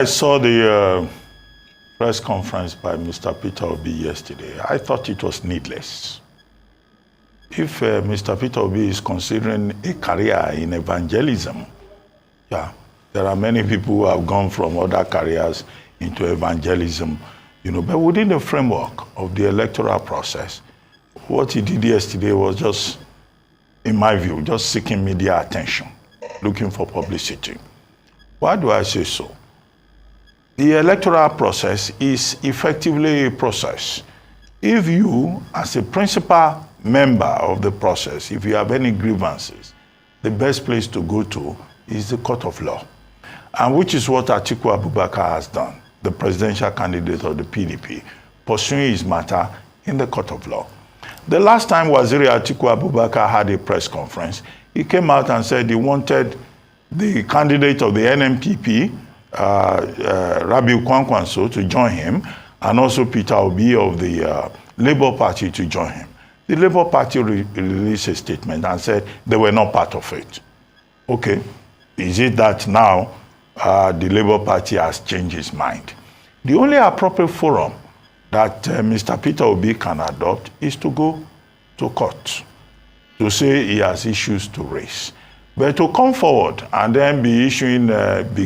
I saw the press conference by Mr. Peter Obi yesterday. I thought it was needless. If Mr. Peter Obi is considering a career in evangelism, yeah, there are many people who have gone from other careers into evangelism, but within the framework of the electoral process, what he did yesterday was just, in my view, just seeking media attention, looking for publicity. Why do I say so? The electoral process is effectively a process. If you, as a principal member of the process, if you have any grievances, the best place to go to is the court of law, and which is what Atiku Abubakar has done, the presidential candidate of the PDP, pursuing his matter in the court of law. The last time Waziri Atiku Abubakar had a press conference, he came out and said he wanted the candidate of the NMPP, Rabiu Kwankwanso, to join him, and also Peter Obi of the Labour Party to join him. The Labour Party released a statement and said they were not part of it. Okay, is it that now the Labour Party has changed its mind? The only appropriate forum that Mr. Peter Obi can adopt is to go to court, to say he has issues to raise. But to come forward and then be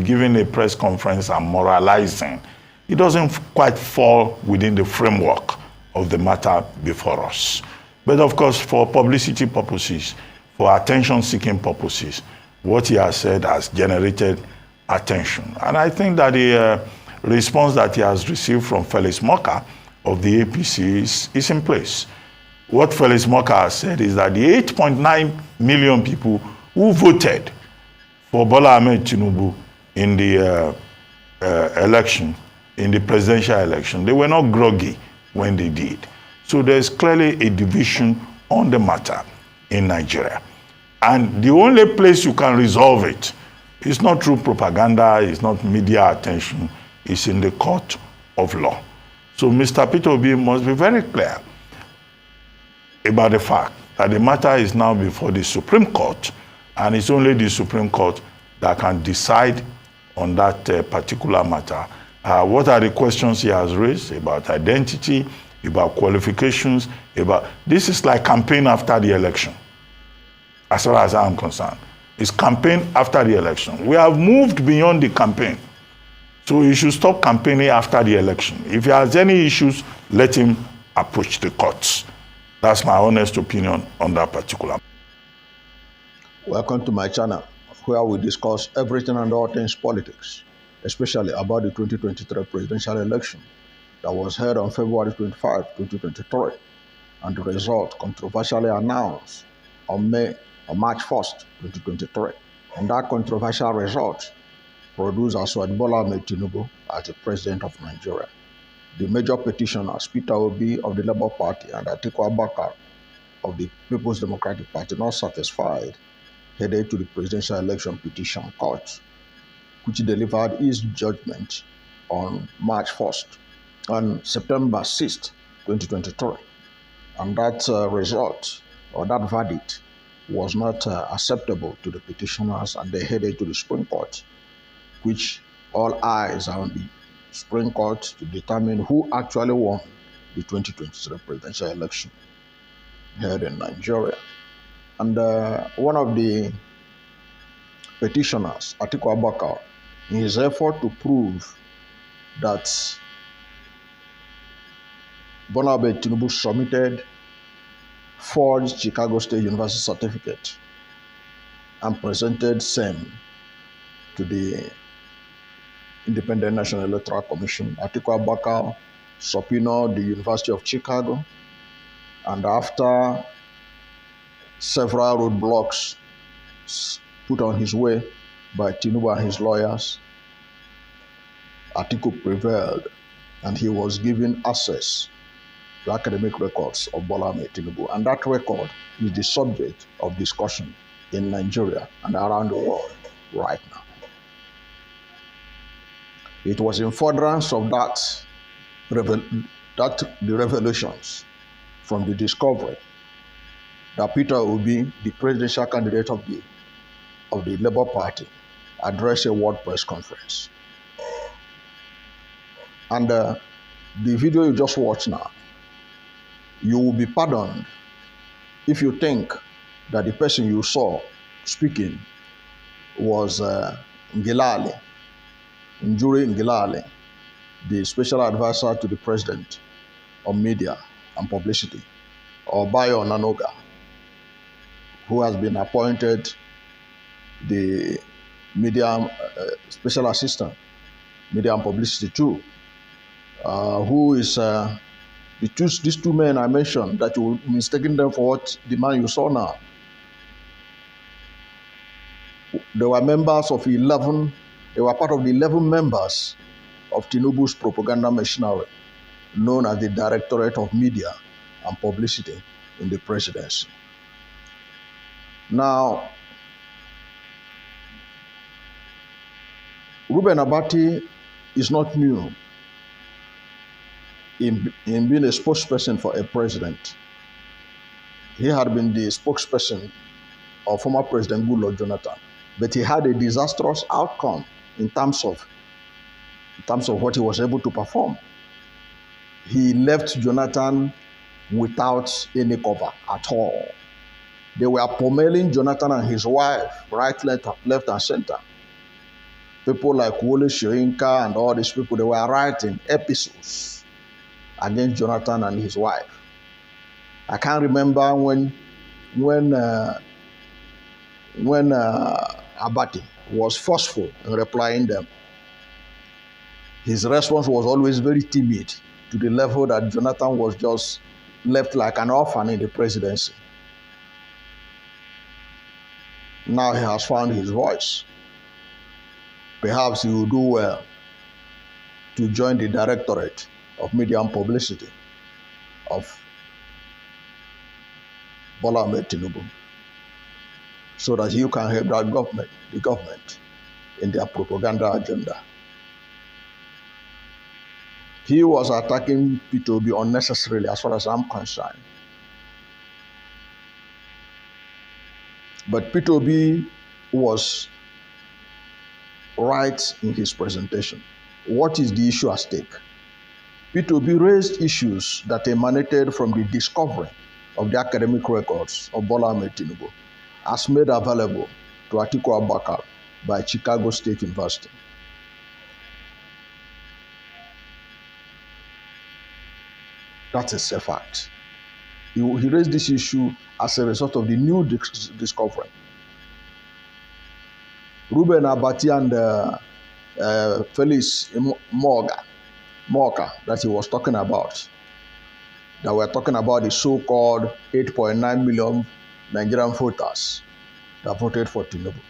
giving a press conference and moralizing, it doesn't quite fall within the framework of the matter before us. But of course, for publicity purposes, for attention-seeking purposes, what he has said has generated attention. And I think that the response that he has received from Felix Moka of the APC is in place. What Felix Moka has said is that the 8.9 million people who voted for Bola Ahmed Tinubu in the election, in the presidential election, they were not groggy when they did. So there's clearly a division on the matter in Nigeria. And the only place you can resolve it is not through propaganda, it's not media attention, it's in the court of law. So Mr. Peter Obi must be very clear about the fact that the matter is now before the Supreme Court, and it's only the Supreme Court that can decide on that particular matter. What are the questions he has raised about identity, about qualifications, this is like campaign after the election, as far as I'm concerned. It's campaign after the election. We have moved beyond the campaign. So he should stop campaigning after the election. If he has any issues, let him approach the courts. That's my honest opinion on that particular. Welcome to my channel, where we discuss everything and all things politics, especially about the 2023 presidential election that was held on February 25, 2023, and the result controversially announced on March 1st, 2023. And that controversial result produced President Bola Ahmed Tinubu as the president of Nigeria. The major petitioners, Peter Obi of the Labour Party and Atiku Abubakar of the People's Democratic Party, not satisfied, headed to the Presidential Election Petition Court, which delivered its judgment on March 1st, on September 6th, 2023. And that result, or that verdict, was not acceptable to the petitioners, and they headed to the Supreme Court, which all eyes are on the Supreme Court to determine who actually won the 2023 presidential election held in Nigeria. And one of the petitioners, Atiku Abubakar, in his effort to prove that Bola Ahmed Tinubu submitted forged Chicago State University certificate and presented same to the Independent National Electoral Commission, Atiku Abubakar subpoenaed the University of Chicago, and after several roadblocks put on his way by Tinubu and his lawyers, Atiku prevailed, and he was given access to academic records of Bola Ahmed Tinubu. And that record is the subject of discussion in Nigeria and around the world right now. It was in furtherance of the revelations from the discovery that Peter Obi, the presidential candidate of the Labour Party, addressed a world press conference And the video you just watched now, you will be pardoned if you think that the person you saw speaking was Njuri Ngilali, the special advisor to the president on media and publicity, or Bayo Nanoga, who has been appointed the media special assistant, media and publicity too, who is these two men I mentioned that you mistaken them for what the man you saw now. They were members of 11, they were part of the 11 members of Tinubu's propaganda machinery, known as the Directorate of Media and Publicity in the presidency. Now, Ruben Abati is not new in being a spokesperson for a president. He had been the spokesperson of former President Goodluck Jonathan, but he had a disastrous outcome in terms of what he was able to perform. He left Jonathan without any cover at all. They were pommeling Jonathan and his wife, right, left, and center. People like Wole Soyinka and all these people, they were writing epistles against Jonathan and his wife. I can't remember when Abati was forceful in replying them. His response was always very timid, to the level that Jonathan was just left like an orphan in the presidency. Now he has found his voice. Perhaps he will do well to join the Directorate of Media and Publicity of Bola Ahmed Tinubu, so that you can help that the government in their propaganda agenda. He was attacking Peter Obi unnecessarily, as far as I'm concerned. But Peter Obi was right in his presentation. What is the issue at stake? Peter Obi raised issues that emanated from the discovery of the academic records of Bola Ahmed Tinubu, as made available to Atiku Abubakar by Chicago State University. That is a fact. He raised this issue as a result of the new discovery. Reuben Abati and Felix Morka that he was talking about, that were talking about the so-called 8.9 million Nigerian voters that voted for Tinubu.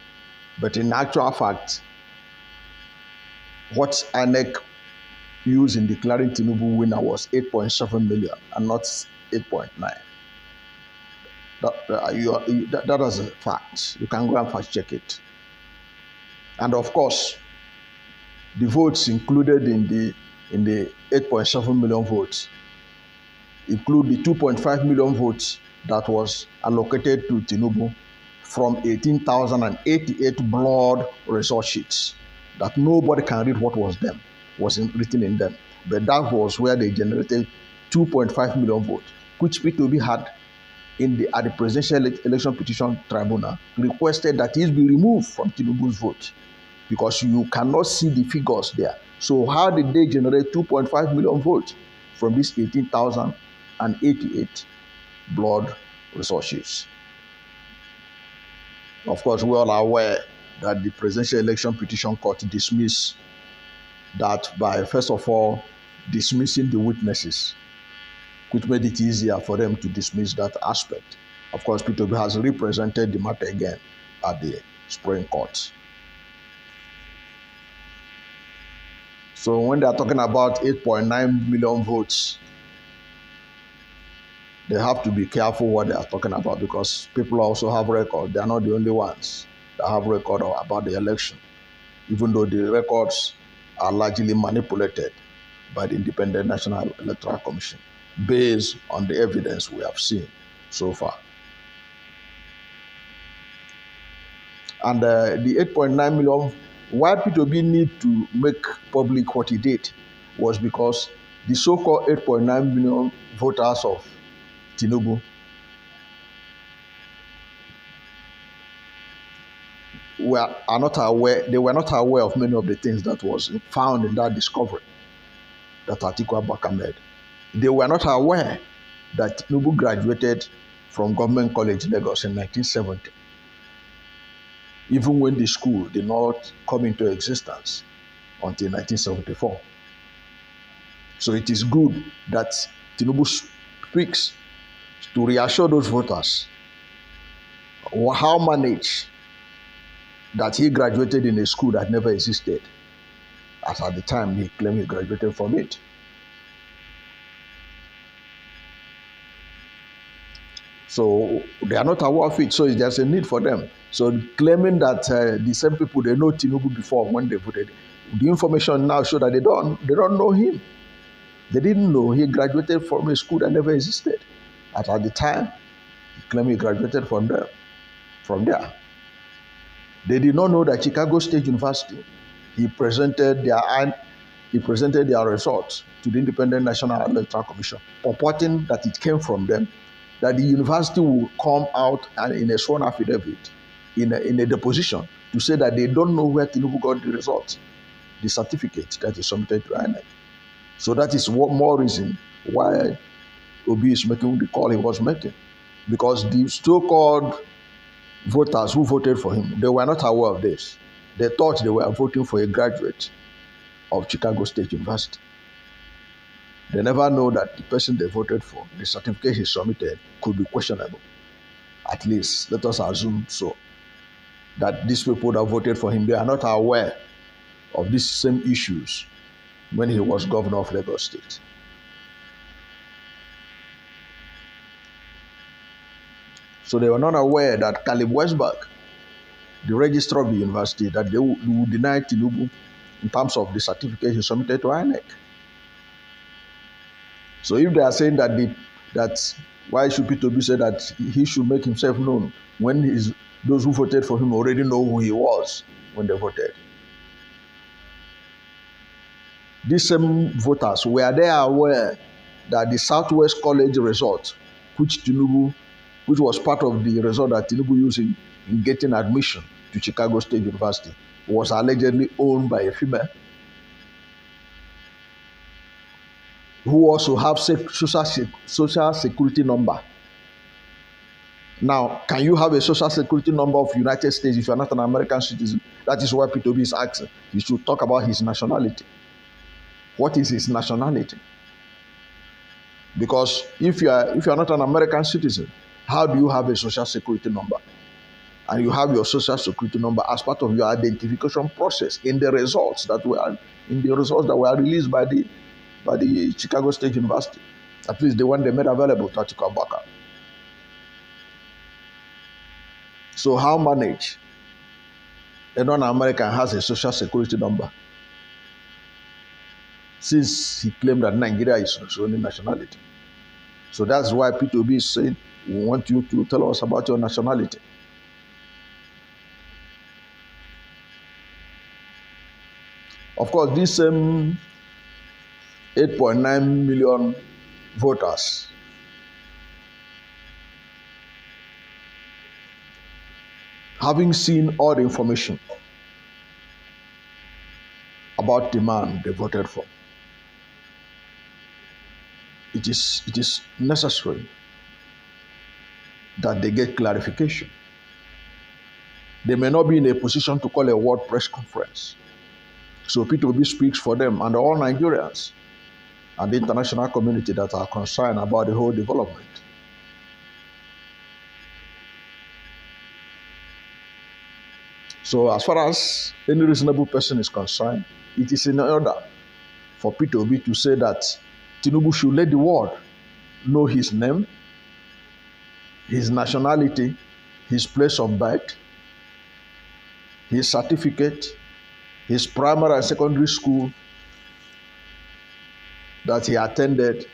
But in actual fact, what INEC used in declaring Tinubu winner was 8.7 million and not 8.9. That is a fact. You can go and fact check it. And of course, the votes included in the 8.7 million votes include the 2.5 million votes that was allocated to Tinubu from 18,088 blood result sheets that nobody can read what was written in them. But that was where they generated 2.5 million votes, which Peter Obi had at the Presidential Election Petition Tribunal requested that it be removed from Tinubu's vote, because you cannot see the figures there. So how did they generate 2.5 million votes from these 18,088 blood result sheets? Of course, we all are aware that the Presidential Election Petition Court dismissed that by, first of all, dismissing the witnesses, which made it easier for them to dismiss that aspect. Of course, Peter Obi has represented the matter again at the Supreme Court. So when they are talking about 8.9 million votes, they have to be careful what they are talking about, because people also have record. They are not the only ones that have record about the election, even though the records are largely manipulated by the Independent National Electoral Commission based on the evidence we have seen so far. And the 8.9 million, why Peter Obi need to make public what he did? was because the so-called 8.9 million voters of Tinubu are not aware. They were not aware of many of the things that was found in that discovery that Atiku Abubakar made. They were not aware that Tinubu graduated from Government College Lagos in 1970, even when the school did not come into existence until 1974. So it is good that Tinubu speaks to reassure those voters how managed that he graduated in a school that never existed, as at the time he claimed he graduated from it. So they are not aware of it, so there's a need for them. So claiming that the same people, they know Tinubu before when they voted, the information now show that they don't know him. They didn't know he graduated from a school that never existed. At the time, he claimed he graduated from there. They did not know that Chicago State University, he presented their results to the Independent National Electoral Commission, purporting that it came from them, that the university will come out and in a sworn affidavit, in a deposition, to say that they don't know where Tinubu got the results, the certificate that is submitted to INEC. So that is what more reason why Obi is making the call he was making. Because the so-called voters who voted for him, they were not aware of this. They thought they were voting for a graduate of Chicago State University. They never know that the person they voted for, the certificate he submitted, could be questionable. At least, let us assume so. That these people that voted for him, they are not aware of these same issues when he was governor of Lagos State. So they were not aware that Caleb Westberg, the registrar of the university, that they would deny Tinubu in terms of the certificate he submitted to INEC. So if they are saying that why should Peter Obi say that he should make himself known when those who voted for him already know who he was when they voted? These same voters, were they aware that the Southwest College result, which was part of the result that Tinubu used in getting admission to Chicago State University, was allegedly owned by a female who also have social security number? Now, can you have a social security number of United States if you are not an American citizen? That is why Peter Obi is asking. He should talk about his nationality. What is his nationality? Because if you are not an American citizen, how do you have a social security number? And you have your social security number as part of your identification process in the results that were released by the Chicago State University, at least the one they made available to Atiku Abubakar. So how manage a non-American has a social security number, since he claimed that Nigeria is his only nationality? So that's why Peter Obi is saying, we want you to tell us about your nationality. Of course, these same 8.9 million voters having seen all the information about the man they voted for, it is necessary that they get clarification. They may not be in a position to call a world press conference. So Peter Obi speaks for them and all Nigerians and the international community that are concerned about the whole development. So as far as any reasonable person is concerned, it is in order for Peter Obi to say that Tinubu should let the world know his name, his nationality, his place of birth, his certificate, his primary and secondary school that he attended,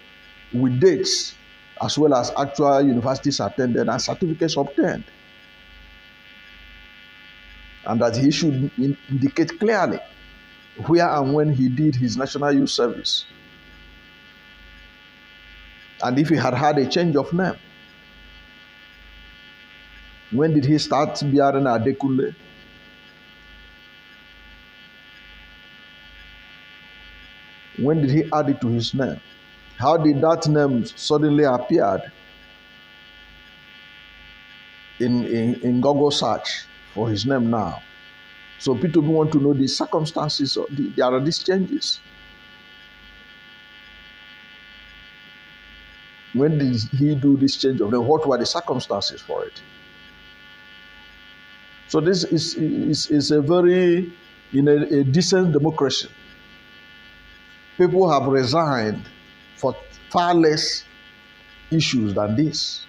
with dates, as well as actual universities attended and certificates obtained. And that he should indicate clearly where and when he did his National Youth Service. And if he had had a change of name, when did he start bearing Adekunle? When did he add it to his name? How did that name suddenly appear in Google search for his name now? So people want to know the circumstances. There are these changes. When did he do this change of name? What were the circumstances for it? So this is a very, in a decent democracy, people have resigned for far less issues than this.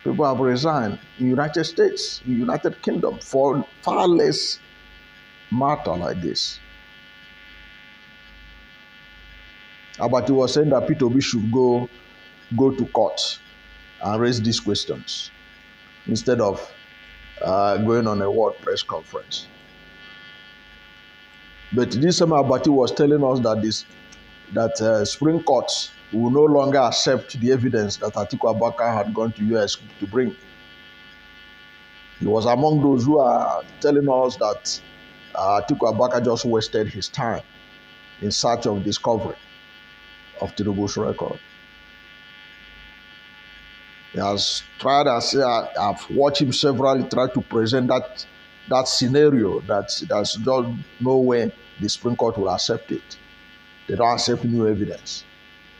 People have resigned in United States, in United Kingdom, for far less matter like this. Abati was saying that Peter Obi should go to court and raise these questions instead of going on a world press conference. But this same Abati was telling us that Supreme Court will no longer accept the evidence that Atiku Abubakar had gone to US to bring. He was among those who are telling us that Atiku Abubakar just wasted his time in search of discovery of Tinubu's record. He has tried, I've watched him severally try to present that scenario that's just no way the Supreme Court will accept it. They don't accept new evidence.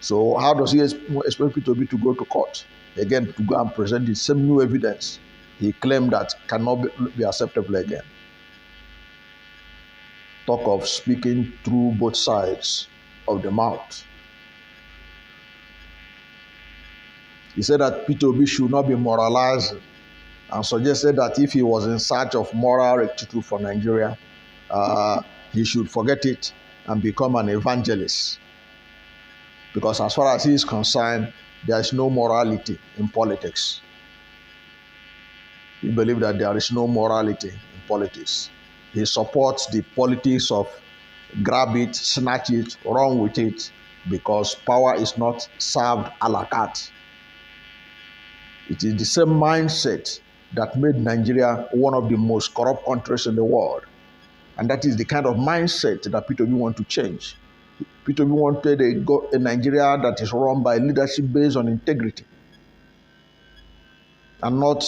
So how does he expect Peter Obi to go to court again to go and present the same new evidence he claimed that cannot be acceptable again? Talk of speaking through both sides of the mouth. He said that Peter Obi should not be moralizing and suggested that if he was in search of moral rectitude for Nigeria, he should forget it and become an evangelist. Because as far as he is concerned, there is no morality in politics. He believes that there is no morality in politics. He supports the politics of grab it, snatch it, run with it, because power is not served a la carte. It is the same mindset that made Nigeria one of the most corrupt countries in the world. And that is the kind of mindset that Peter Obi wants to change. Peter Obi wanted a Nigeria that is run by leadership based on integrity, and not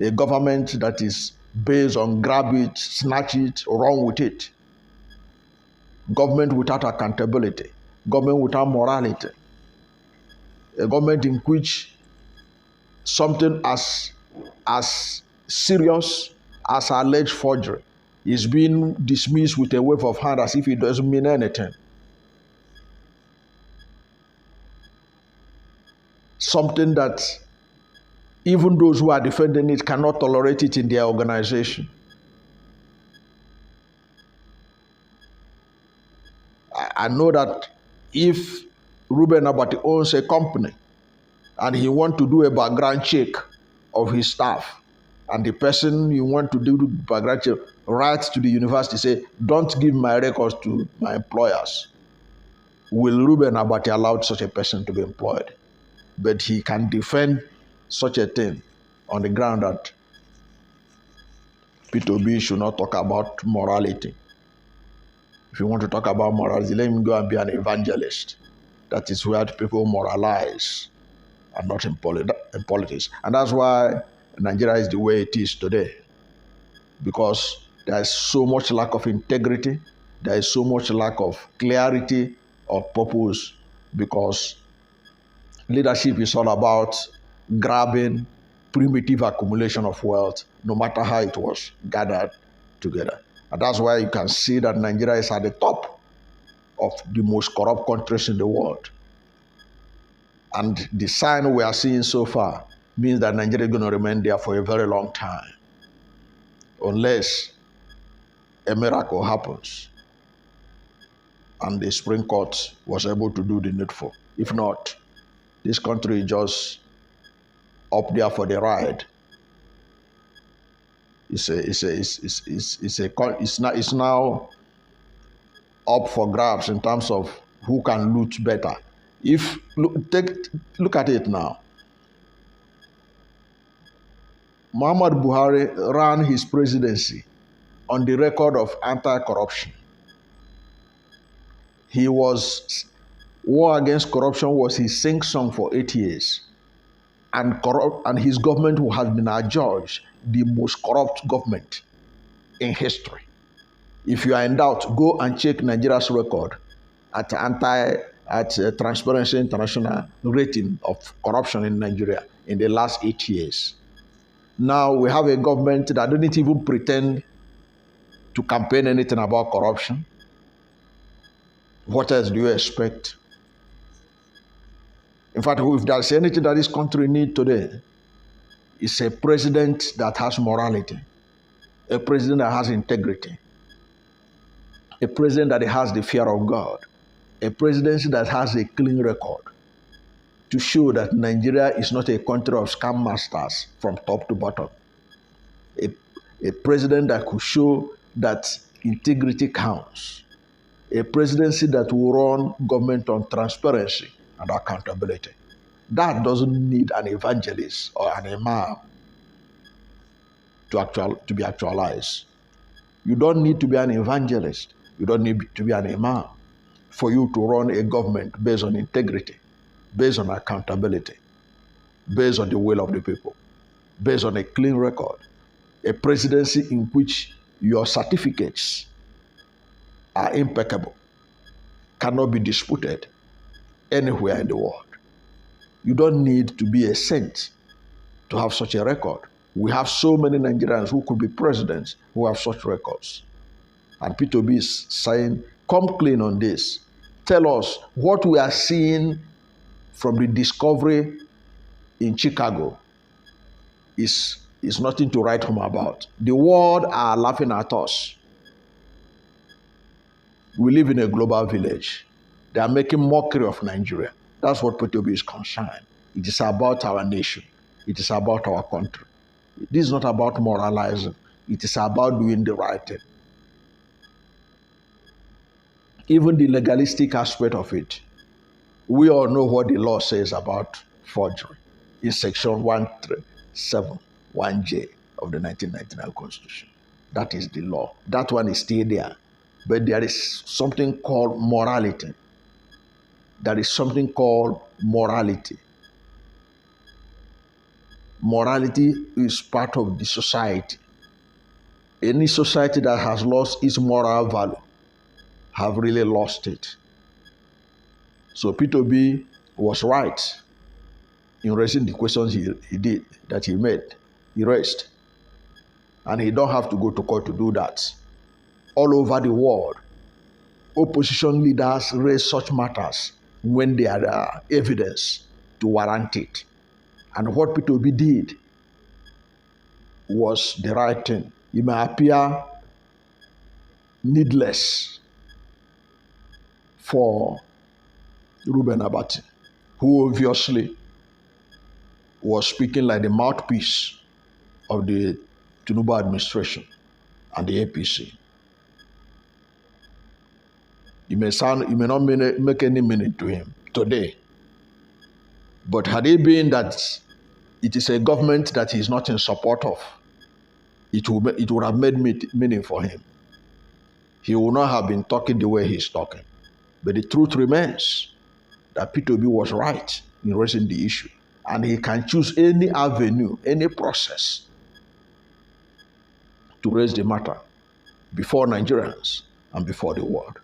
a government that is based on grab it, snatch it, run with it. Government without accountability, government without morality, a government in which something as serious as alleged forgery is being dismissed with a wave of hand as if it doesn't mean anything. Something that even those who are defending it cannot tolerate it in their organization. I know that if Ruben Abati owns a company and he wants to do a background check of his staff, and the person you want to do the background check writes to the university, say, don't give my records to my employers, will Reuben Abati allow such a person to be employed? But he can defend such a thing on the ground that Peter Obi should not talk about morality. If you want to talk about morality, let him go and be an evangelist. That is where people moralize and not in politics. And that's why Nigeria is the way it is today. Because there is so much lack of integrity, there is so much lack of clarity of purpose, because leadership is all about grabbing primitive accumulation of wealth, no matter how it was gathered together. And that's why you can see that Nigeria is at the top of the most corrupt countries in the world. And the sign we are seeing so far means that Nigeria is going to remain there for a very long time, unless a miracle happens and the Supreme Court was able to do the needful. If not, this country is just up there for the ride. it's now up for grabs in terms of who can loot better. If look at it now. Muhammad Buhari ran his presidency on the record of anti-corruption. War against corruption was his sing song for 8 years. And his government has been adjudged the most corrupt government in history. If you are in doubt, go and check Nigeria's record at Transparency International rating of corruption in Nigeria in the last 8 years. Now we have a government that doesn't even pretend to campaign anything about corruption. What else do you expect? In fact, if there's anything that this country needs today, it's a president that has morality, a president that has integrity, a president that has the fear of God, a presidency that has a clean record to show that Nigeria is not a country of scam masters from top to bottom. A president that could show that integrity counts. A presidency that will run government on transparency and accountability. That doesn't need an evangelist or an imam to be actualized. You don't need to be an evangelist. You don't need to be an imam for you to run a government based on integrity, based on accountability, based on the will of the people, based on a clean record, a presidency in which your certificates are impeccable, cannot be disputed anywhere in the world. You don't need to be a saint to have such a record. We have so many Nigerians who could be presidents who have such records. And Peter Obi is saying, come clean on this. Tell us what we are seeing from the discovery in Chicago is nothing to write home about. The world are laughing at us. We live in a global village. They are making mockery of Nigeria. That's what Peter Obi is concerned. It is about our nation. It is about our country. This is not about moralizing. It is about doing the right thing. Even the legalistic aspect of it, we all know what the law says about forgery in section 137(1)J of the 1999 Constitution. That is the law. That one is still there. But there is something called morality. There is something called morality. Morality is part of the society. Any society that has lost its moral value have really lost it. So Peter Obi was right in raising the questions he raised. And he don't have to go to court to do that. All over the world, opposition leaders raise such matters when there are evidence to warrant it. And what Peter Obi did was the right thing. It may appear needless for Ruben Abati, who obviously was speaking like the mouthpiece of the Tinubu administration and the APC. It may not make any meaning to him today. But had it been that it is a government that he is not in support of, it would have made meaning for him. He would not have been talking the way he's talking. But the truth remains that Peter Obi was right in raising the issue. And he can choose any avenue, any process to raise the matter before Nigerians and before the world.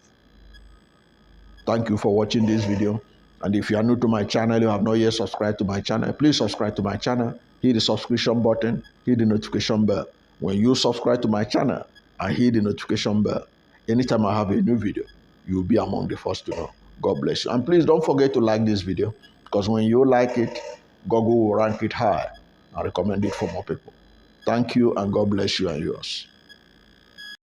Thank you for watching this video. And if you are new to my channel, you have not yet subscribed to my channel, please subscribe to my channel. Hit the subscription button, hit the notification bell. When you subscribe to my channel and hit the notification bell, anytime I have a new video, you'll be among the first to know. God bless you. And please don't forget to like this video, because when you like it, Google will rank it high and recommend it for more people. Thank you, and God bless you and yours.